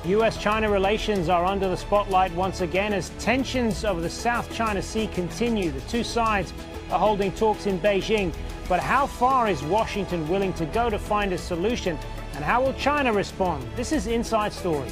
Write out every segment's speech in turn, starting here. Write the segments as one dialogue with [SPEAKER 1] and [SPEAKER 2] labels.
[SPEAKER 1] U.S.-China relations are under the spotlight once again as tensions over the South China Sea continue. The two sides are holding talks in Beijing. But how far is Washington willing to go to find a solution? And how will China respond? This is Inside Story.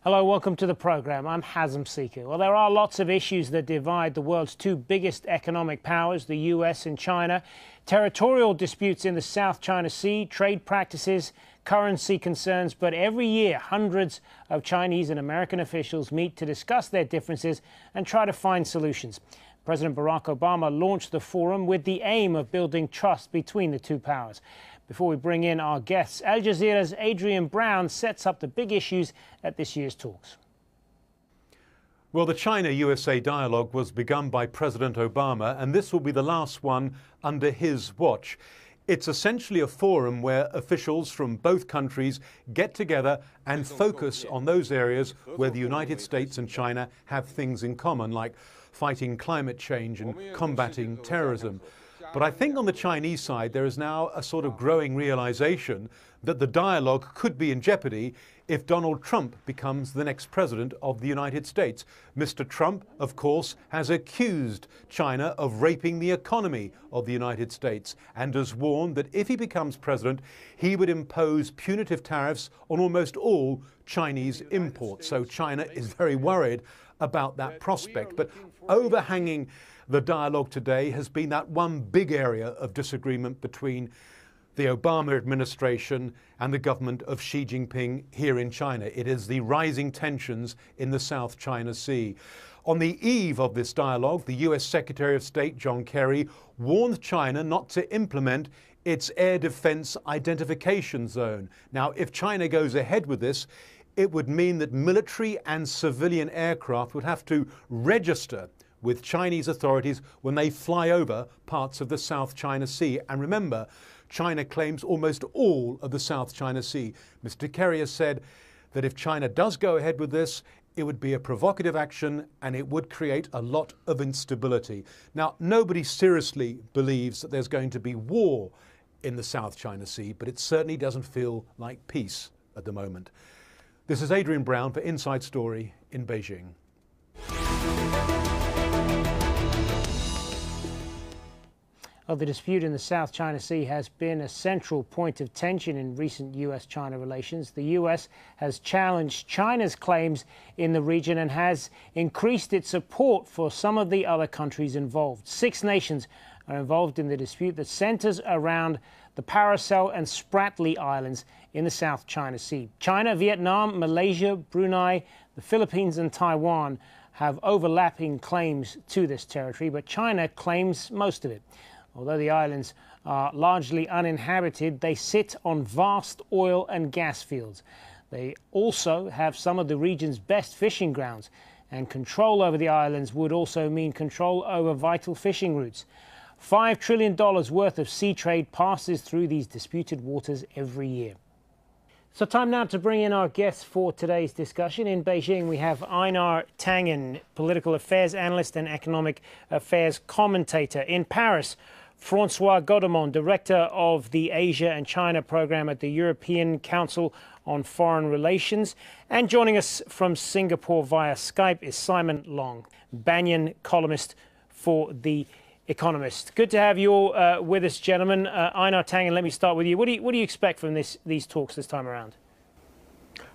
[SPEAKER 1] Hello, welcome to the program. I'm Hazem, Sika. Well, there are lots of issues that divide the world's two biggest economic powers, the US and China. Territorial disputes in the South China Sea, trade practices, currency concerns. But every year, hundreds of Chinese and American officials meet to discuss their differences and try to find solutions. President Barack Obama launched the forum with the aim of building trust between the two powers. Before we bring in our guests, Al Jazeera's Adrian Brown sets up the big issues at this year's talks.
[SPEAKER 2] Well, the China-USA dialogue was begun by President Obama, and this will be the last one under his watch. It's essentially a forum where officials from both countries get together and focus on those areas where the United States and China have things in common, like fighting climate change and combating terrorism. But I think on the Chinese side, there is now a sort of growing realization that the dialogue could be in jeopardy if Donald Trump becomes the next president of the United States. Mr. Trump, of course, has accused China of raping the economy of the United States and has warned that if he becomes president, he would impose punitive tariffs on almost all Chinese imports. So China is very worried about that prospect. But overhanging the dialogue today has been that one big area of disagreement between the Obama administration and the government of Xi Jinping here in China. It is the rising tensions in the South China Sea. On the eve of this dialogue, the US Secretary of State John Kerry warned China not to implement its air defense identification zone. Now, if China goes ahead with this, it would mean that military and civilian aircraft would have to register with Chinese authorities when they fly over parts of the South China Sea. And remember, China claims almost all of the South China Sea. Mr. Kerry has said that if China does go ahead with this, it would be a provocative action and it would create a lot of instability. Now, nobody seriously believes that there's going to be war in the South China Sea, but it certainly doesn't feel like peace at the moment. This is Adrian Brown for Inside Story in Beijing.
[SPEAKER 1] Well, the dispute in the South China Sea has been a central point of tension in recent US-China relations. The US has challenged China's claims in the region and has increased its support for some of the other countries involved. 6 nations are involved in the dispute that centers around the Paracel and Spratly Islands in the South China Sea. China, Vietnam, Malaysia, Brunei, the Philippines and Taiwan have overlapping claims to this territory, but China claims most of it. Although the islands are largely uninhabited, they sit on vast oil and gas fields. They also have some of the region's best fishing grounds, and control over the islands would also mean control over vital fishing routes. $5 trillion worth of sea trade passes through these disputed waters every year. So time now to bring in our guests for today's discussion. In Beijing, we have Einar Tangen, political affairs analyst and economic affairs commentator. In Paris, Francois, director of the Asia and China program at the European Council on Foreign Relations. And joining us from Singapore via Skype is Simon Long, Banyan columnist for the Economist. Good to have you all with us, gentlemen. Einar Tangen, let me start with you. What do you expect from these talks this time around?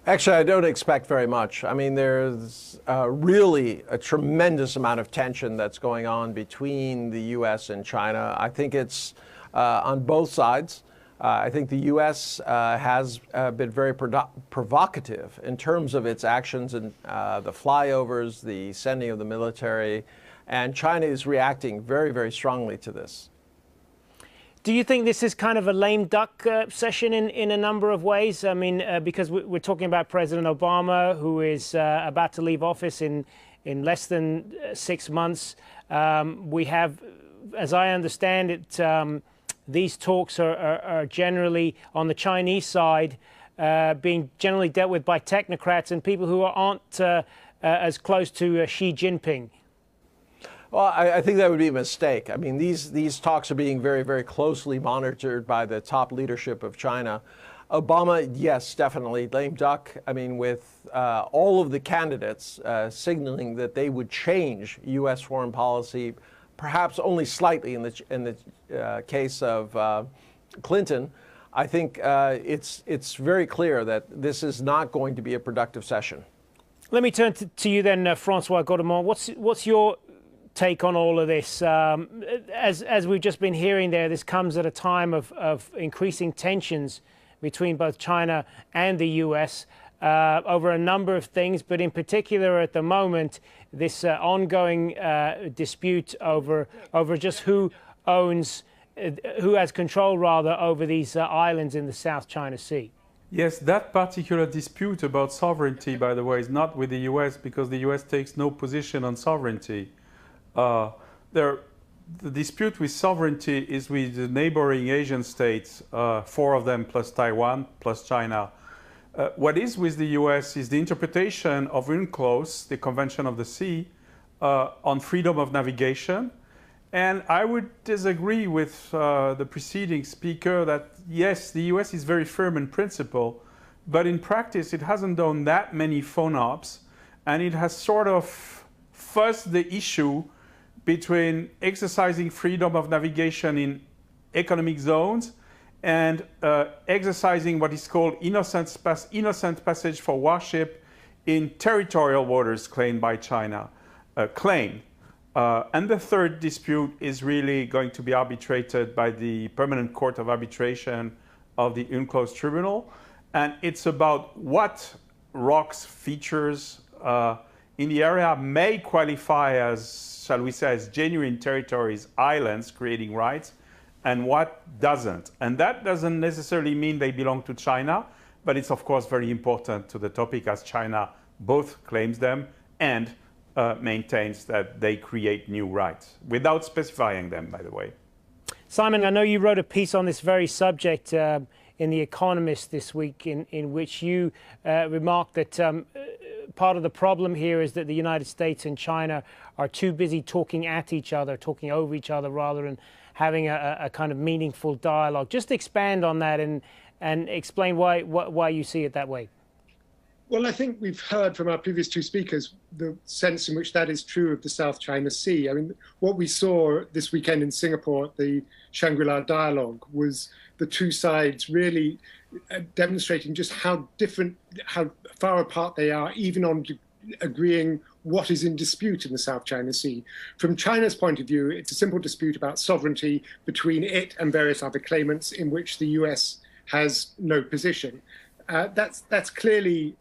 [SPEAKER 3] Actually, I don't expect very much. I mean, there's really a tremendous amount of tension that's going on between the U.S. and China. I think it's on both sides. I think the U.S. has been very provocative in terms of its actions and the flyovers, the sending of the military, and China is reacting very, very strongly to this.
[SPEAKER 1] Do you think this is kind of a lame duck session in a number of ways? I mean, because we're talking about President Obama, who is about to leave office in less than 6 months. We have, as I understand it, these talks are generally on the Chinese side being generally dealt with by technocrats and people who aren't as close to Xi Jinping?
[SPEAKER 3] Well, I think that would be a mistake. I mean, these talks are being very, very closely monitored by the top leadership of China. Obama, yes, definitely, lame duck. I mean, with all of the candidates signaling that they would change U.S. foreign policy, perhaps only slightly in the case of Clinton, I think it's very clear that this is not going to be a productive session.
[SPEAKER 1] Let me turn to you then, Francois Godement. What's your take on all of this? As we've just been hearing there, this comes at a time of increasing tensions between both China and the U.S. Over a number of things, but in particular at the moment, this ongoing dispute over just who has control rather over these islands in the South China Sea.
[SPEAKER 4] Yes, that particular dispute about sovereignty, by the way, is not with the U.S. because the U.S. takes no position on sovereignty. The dispute with sovereignty is with the neighboring Asian states, 4 of them plus Taiwan plus China. What is with the US is the interpretation of UNCLOS, the Convention of the Sea, on freedom of navigation. And I would disagree with the preceding speaker that, yes, the US is very firm in principle, but in practice it hasn't done that many phone-ops, and it has sort of fuzzed the issue between exercising freedom of navigation in economic zones and exercising what is called innocent passage for warship in territorial waters claimed by China. And the third dispute is really going to be arbitrated by the Permanent Court of Arbitration of the UNCLOS Tribunal. And it's about what rocks, features in the area may qualify as, shall we say, as genuine territories, islands creating rights, and what doesn't. And that doesn't necessarily mean they belong to China, but it's of course very important to the topic as China both claims them and maintains that they create new rights, without specifying them, by the way.
[SPEAKER 1] Simon, I know you wrote a piece on this very subject in The Economist this week, in which you remarked that part of the problem here is that the United States and China are too busy talking at each other, talking over each other, rather than having a kind of meaningful dialogue. Just expand on that and explain why you see it that way.
[SPEAKER 5] Well, I think we've heard from our previous 2 speakers the sense in which that is true of the South China Sea. I mean, what we saw this weekend in Singapore at the Shangri-La Dialogue was the 2 sides really demonstrating just how far apart they are, even on agreeing what is in dispute in the South China Sea. From China's point of view, it's a simple dispute about sovereignty between it and various other claimants in which the US has no position. That's clearly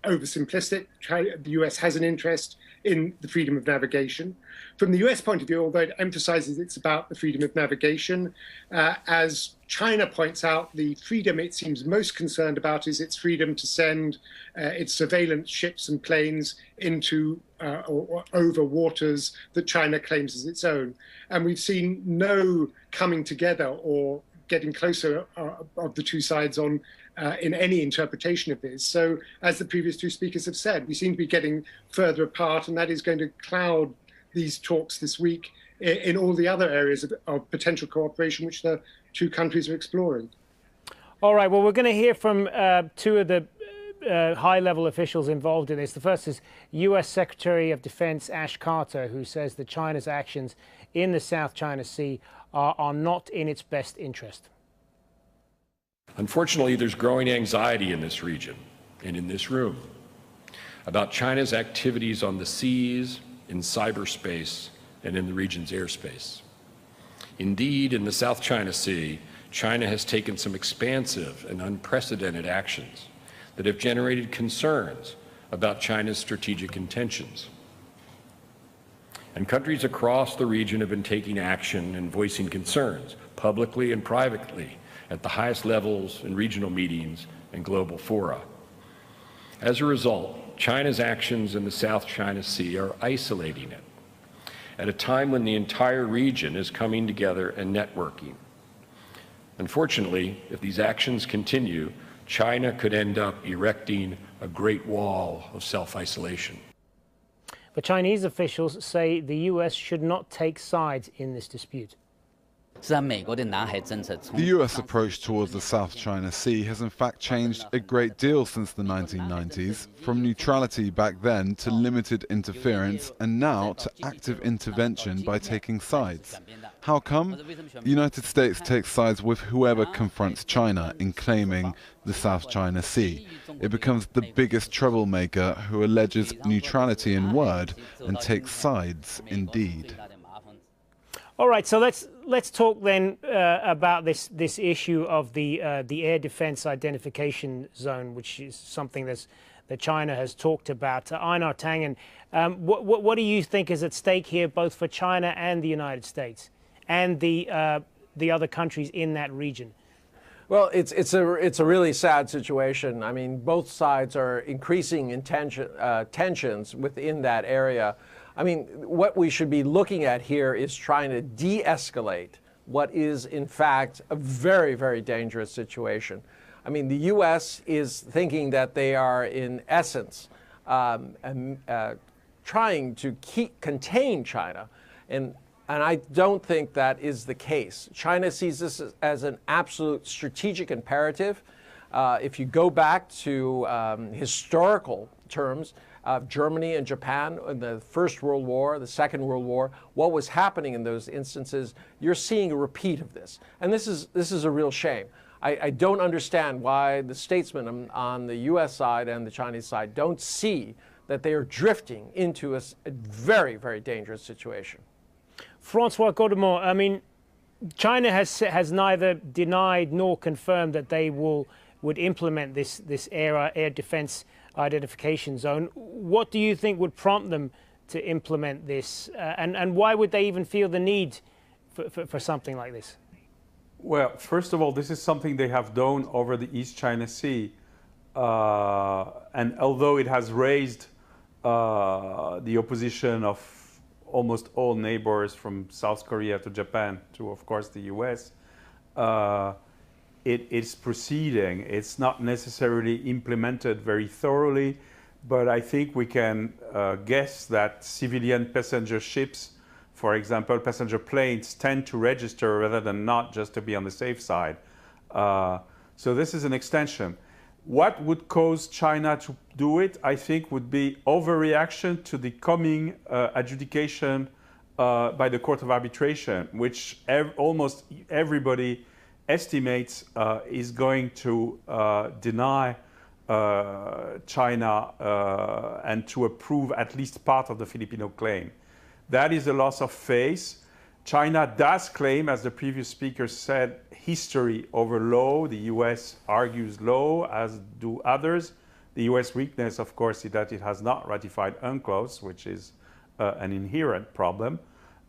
[SPEAKER 5] oversimplistic. The US has an interest in the freedom of navigation. From the US point of view, although it emphasizes it's about the freedom of navigation, as China points out, the freedom it seems most concerned about is its freedom to send its surveillance ships and planes into or over waters that China claims as its own. And we've seen no coming together or getting closer of the 2 sides on in any interpretation of this. So as the previous 2 speakers have said, we seem to be getting further apart, and that is going to cloud these talks this week in all the other areas of potential cooperation which the 2 countries are exploring.
[SPEAKER 1] All right, well, we're going to hear from 2 of the high-level officials involved in this. The first is U.S. Secretary of Defense Ash Carter, who says that China's actions in the South China Sea are not in its best interest.
[SPEAKER 6] Unfortunately, there's growing anxiety in this region and in this room about China's activities on the seas, in cyberspace, and in the region's airspace. Indeed, in the South China Sea, China has taken some expansive and unprecedented actions that have generated concerns about China's strategic intentions. And countries across the region have been taking action and voicing concerns, publicly and privately, at the highest levels in regional meetings and global fora. As a result, China's actions in the South China Sea are isolating it at a time when the entire region is coming together and networking. Unfortunately, if these actions continue, China could end up erecting a great wall of self-isolation.
[SPEAKER 1] But Chinese officials say the U.S. should not take sides in this dispute.
[SPEAKER 7] The US approach towards the South China Sea has in fact changed a great deal since the 1990s, from neutrality back then to limited interference, and now to active intervention by taking sides. How come? The United States takes sides with whoever confronts China in claiming the South China Sea. It becomes the biggest troublemaker who alleges neutrality in word and takes sides in deed.
[SPEAKER 1] All right, so let's talk then about this issue of the air defense identification zone, which is something that China has talked about. Einar Tangen, what do you think is at stake here, both for China and the United States and the other countries in that region?
[SPEAKER 3] Well, it's a really sad situation. I mean, both sides are increasing tensions within that area. I mean, what we should be looking at here is trying to de-escalate what is, in fact, a very, very dangerous situation. I mean, the U.S. is thinking that they are, in essence, trying to contain China, and I don't think that is the case. China sees this as an absolute strategic imperative. If you go back to historical terms, Germany and Japan in the First World War, the Second World War, what was happening in those instances, you're seeing a repeat of this. And this is a real shame. I don't understand why the statesmen on the U.S. side and the Chinese side don't see that they are drifting into a very, very dangerous situation.
[SPEAKER 1] Francois Godement, I mean, China has neither denied nor confirmed that they would implement this air defense identification zone. What do you think would prompt them to implement this, and why would they even feel the need for something like this?
[SPEAKER 4] Well, first of all, this is something they have done over the East China Sea, and although it has raised the opposition of almost all neighbors from South Korea to Japan to, of course, the US, it's proceeding. It's not necessarily implemented very thoroughly, but I think we can guess that civilian passenger ships, for example, passenger planes, tend to register rather than not, just to be on the safe side. So this is an extension. What would cause China to do it, I think, would be overreaction to the coming adjudication by the Court of Arbitration, which almost everybody estimates is going to deny China and to approve at least part of the Filipino claim. That is a loss of face. China does claim, as the previous speaker said, history over law. The US argues law, as do others. The US weakness, of course, is that it has not ratified UNCLOS, which is an inherent problem.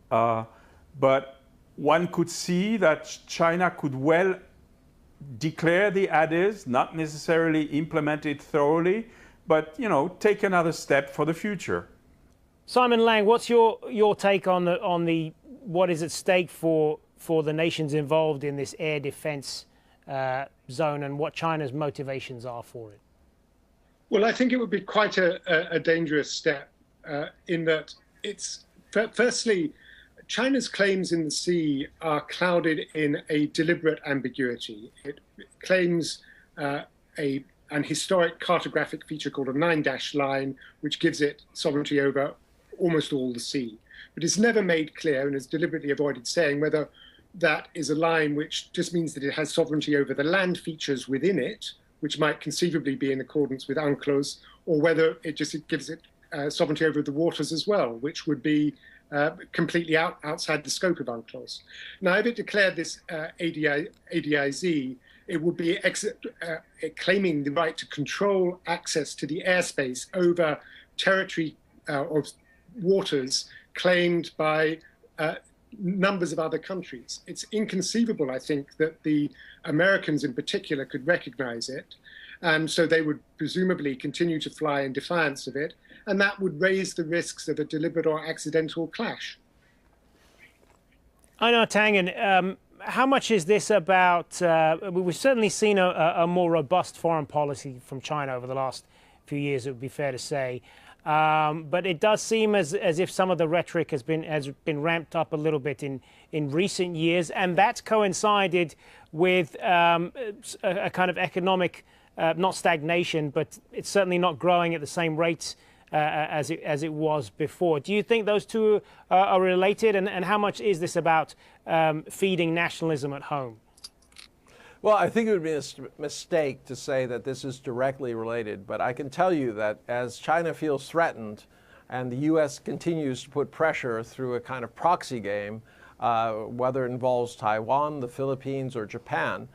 [SPEAKER 4] But one could see that China could well declare the ADIZ, not necessarily implement it thoroughly, but, you know, take another step for the future.
[SPEAKER 1] Simon Lang, what's your take on the what is at stake for the nations involved in this air defense zone, and what China's motivations are for it?
[SPEAKER 5] Well, I think it would be quite a dangerous step in that it's, firstly, China's claims in the sea are clouded in a deliberate ambiguity. It claims an historic cartographic feature called a 9-dash line, which gives it sovereignty over almost all the sea. But it's never made clear, and has deliberately avoided saying, whether that is a line which just means that it has sovereignty over the land features within it, which might conceivably be in accordance with UNCLOS, or whether it just gives it sovereignty over the waters as well, which would be completely outside the scope of UNCLOS. Now, if it declared this ADIZ, it would be claiming the right to control access to the airspace over territory or waters claimed by numbers of other countries. It's inconceivable, I think, that the Americans in particular could recognize it, and so they would presumably continue to fly in defiance of it, and that would raise the risks of a deliberate or accidental clash.
[SPEAKER 1] Einar Tangen, how much is this about? We've certainly seen a more robust foreign policy from China over the last few years, it would be fair to say. But it does seem as if some of the rhetoric has been ramped up a little bit in recent years, and that's coincided with a kind of economic, not stagnation, but it's certainly not growing at the same rates as it was before. Do you think those two are related, and how much is this about feeding nationalism at home?
[SPEAKER 3] Well, I think it would be a mistake to say that this is directly related, but I can tell you that as China feels threatened and the U.S. continues to put pressure through a kind of proxy game, whether it involves Taiwan, the Philippines, or Japan,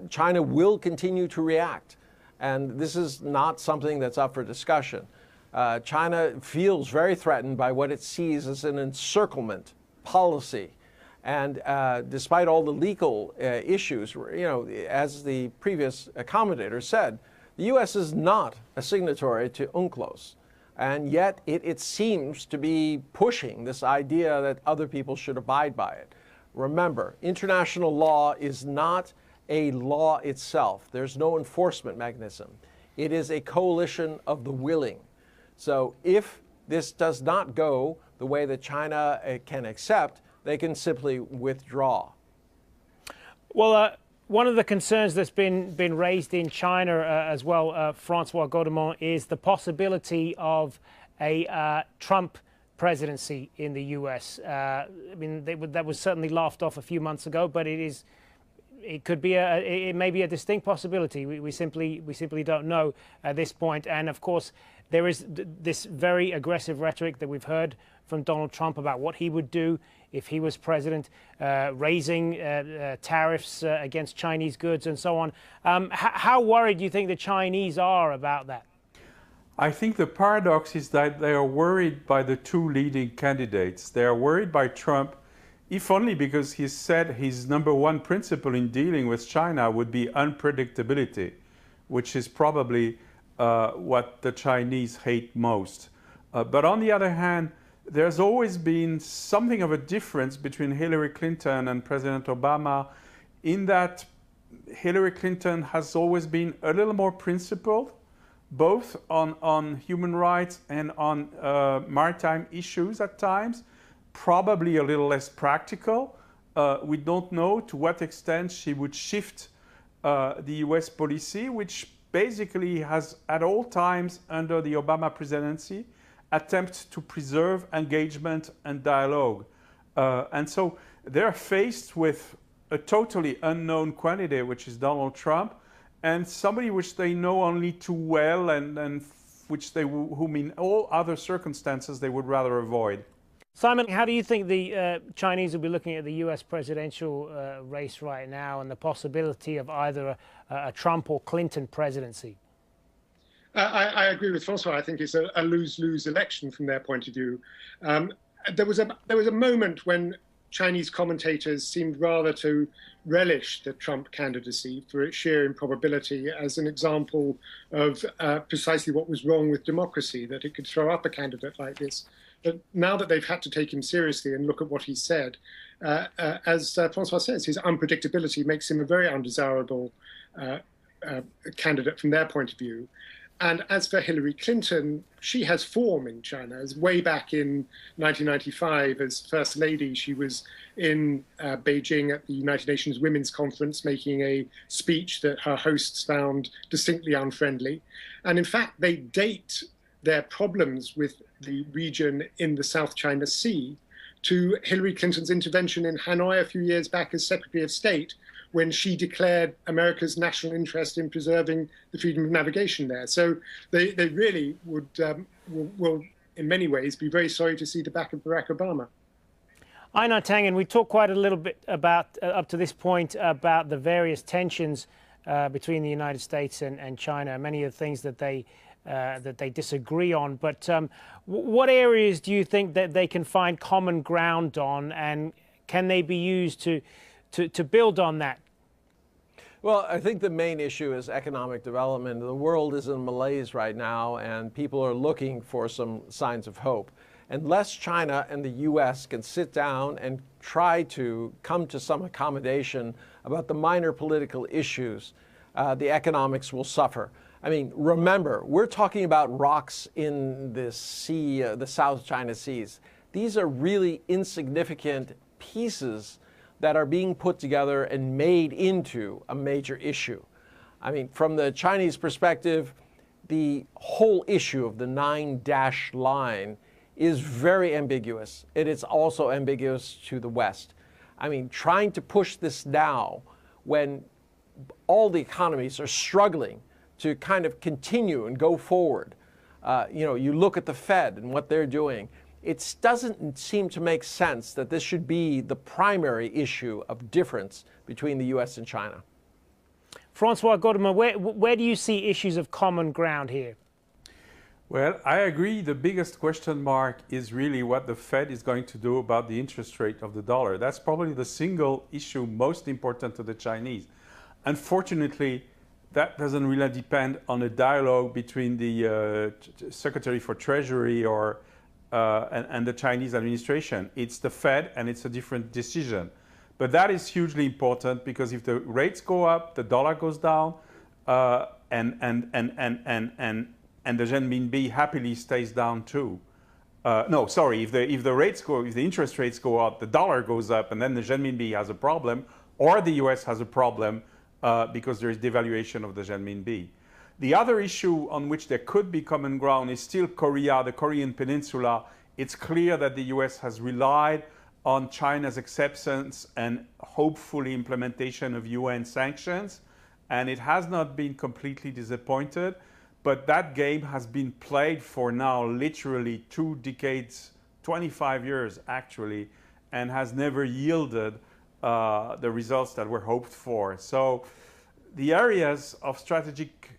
[SPEAKER 3] China will continue to react. And this is not something that's up for discussion. China feels very threatened by what it sees as an encirclement policy. And despite all the legal issues, as the previous commentator said, the U.S. is not a signatory to UNCLOS. And yet it seems to be pushing this idea that other people should abide by it. Remember, international law is not a law itself. There's no enforcement mechanism. It is a coalition of the willing. So if this does not go the way that China can accept, they can simply withdraw.
[SPEAKER 1] Well, one of the concerns that's been raised in China as well, Francois Godement, is the possibility of a Trump presidency in the U.S. I mean, that was certainly laughed off a few months ago, but it may be a distinct possibility. We simply don't know at this point. And of course, there is this very aggressive rhetoric that we've heard from Donald Trump about what he would do if he was president, raising tariffs against Chinese goods and so on. How worried do you think the Chinese are about that?
[SPEAKER 4] I think the paradox is that they are worried by the two leading candidates. They are worried by Trump, if only because he said his number one principle in dealing with China would be unpredictability, which is probably what the Chinese hate most. But on the other hand, there's always been something of a difference between Hillary Clinton and President Obama, in that Hillary Clinton has always been a little more principled, both on human rights and on maritime issues at times, probably a little less practical. We don't know to what extent she would shift the US policy, which basically has at all times under the Obama presidency attempt to preserve engagement and dialogue. And so they're faced with a totally unknown candidate, which is Donald Trump, and somebody which they know only too well and whom in all other circumstances they would rather avoid.
[SPEAKER 1] Simon, how do you think the Chinese will be looking at the U.S. presidential race right now and the possibility of either a Trump or Clinton presidency?
[SPEAKER 5] I agree with Francois. I think it's a lose-lose election from their point of view. There was a moment when Chinese commentators seemed rather to relish the Trump candidacy for its sheer improbability as an example of precisely what was wrong with democracy, that it could throw up a candidate like this. But now that they've had to take him seriously and look at what he said, as Francois says, his unpredictability makes him a very undesirable candidate from their point of view. And as for Hillary Clinton, she has form in China. As way back in 1995, as First Lady, she was in Beijing at the United Nations Women's Conference making a speech that her hosts found distinctly unfriendly. And in fact, they date their problems with the region in the South China Sea to Hillary Clinton's intervention in Hanoi a few years back as Secretary of State, when she declared America's national interest in preserving the freedom of navigation there. So they really will, in many ways, be very sorry to see the back of Barack Obama.
[SPEAKER 1] Einar Tangen, we talked quite a little bit about, up to this point, about the various tensions between the United States and China, many of the things that they disagree on. But what areas do you think that they can find common ground on, and can they be used to build on that?
[SPEAKER 3] Well, I think the main issue is economic development. The world is in malaise right now, and people are looking for some signs of hope. Unless China and the U.S. can sit down and try to come to some accommodation about the minor political issues, the economics will suffer. I mean, remember, we're talking about rocks in the sea, the South China Seas. These are really insignificant pieces that are being put together and made into a major issue. I mean, from the Chinese perspective, the whole issue of the 9-dash line is very ambiguous. It is also ambiguous to the West. I mean, trying to push this now when all the economies are struggling to kind of continue and go forward. You look at the Fed and what they're doing. It doesn't seem to make sense that this should be the primary issue of difference between the U.S. and China.
[SPEAKER 1] Francois Godement, where do you see issues of common ground here?
[SPEAKER 4] Well, I agree. The biggest question mark is really what the Fed is going to do about the interest rate of the dollar. That's probably the single issue most important to the Chinese. Unfortunately, that doesn't really depend on a dialogue between the Secretary for Treasury and the Chinese administration. It's the Fed, and it's a different decision. But that is hugely important because if the rates go up, the dollar goes down, and the renminbi happily stays down too. No, sorry. If the interest rates go up, the dollar goes up, and then the renminbi has a problem, or the U.S. has a problem because there is devaluation of the renminbi. The other issue on which there could be common ground is still Korea, the Korean Peninsula. It's clear that the U.S. has relied on China's acceptance and hopefully implementation of UN sanctions, and it has not been completely disappointed. But that game has been played for now literally 2 decades, 25 years actually, and has never yielded the results that were hoped for. So the areas of strategic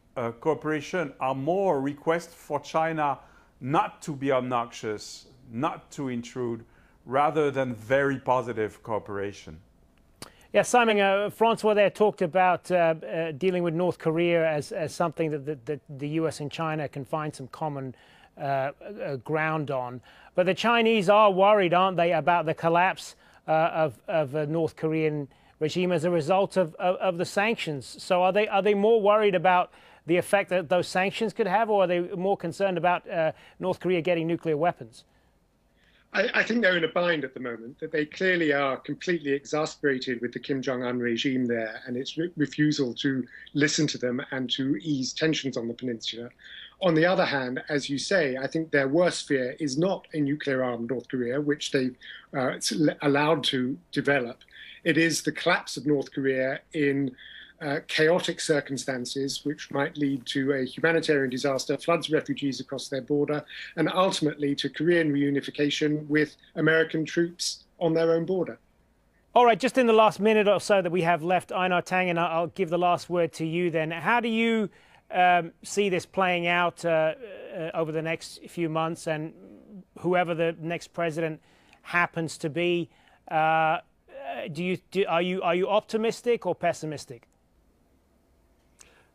[SPEAKER 4] cooperation are more requests for China not to be obnoxious, not to intrude, rather than very positive cooperation.
[SPEAKER 1] Yeah, Simon, Francois there talked about dealing with North Korea as something that the US and China can find some common ground on. But the Chinese are worried, aren't they, about the collapse of the North Korean regime as a result of the sanctions. So are they more worried about the effect that those sanctions could have, or are they more concerned about North Korea getting nuclear weapons?
[SPEAKER 5] I think they're in a bind at the moment, that they clearly are completely exasperated with the Kim Jong-un regime there and its refusal to listen to them and to ease tensions on the peninsula. On the other hand, as you say, I think their worst fear is not a nuclear-armed North Korea, which they've allowed to develop. It is the collapse of North Korea in chaotic circumstances, which might lead to a humanitarian disaster, floods of refugees across their border, and ultimately to Korean reunification with American troops on their own border.
[SPEAKER 1] All right, just in the last minute or so that we have left, Einar Tangen, I'll give the last word to you then. How do you see this playing out over the next few months, and whoever the next president happens to be? Are you optimistic or pessimistic?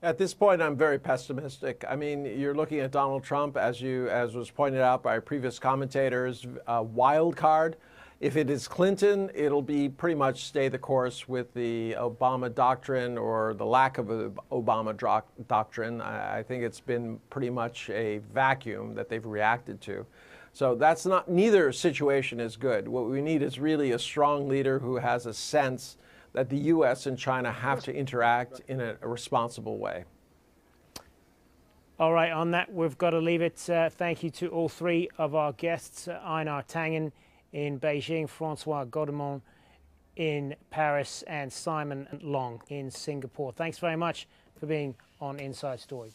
[SPEAKER 3] At this point, I'm very pessimistic. I mean, you're looking at Donald Trump, as was pointed out by previous commentators, a wild card. If it is Clinton, it'll be pretty much stay the course with the Obama doctrine or the lack of an Obama doctrine. I think it's been pretty much a vacuum that they've reacted to. So that's not, neither situation is good. What we need is really a strong leader who has a sense that the U.S. and China have to interact in a responsible way.
[SPEAKER 1] All right, on that, we've got to leave it. Thank you to all three of our guests, Einar Tangen in Beijing, Francois Godement in Paris, and Simon Long in Singapore. Thanks very much for being on Inside Story.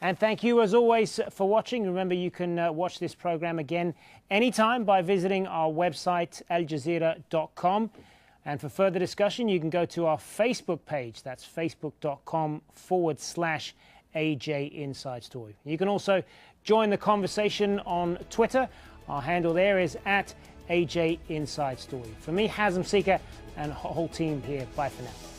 [SPEAKER 1] And thank you, as always, for watching. Remember, you can watch this program again anytime by visiting our website, aljazeera.com. And for further discussion, you can go to our Facebook page. That's facebook.com/AJ Inside Story. You can also join the conversation on Twitter. Our handle there is @AJ Inside Story. For me, Hazem, Sika, and the whole team here, bye for now.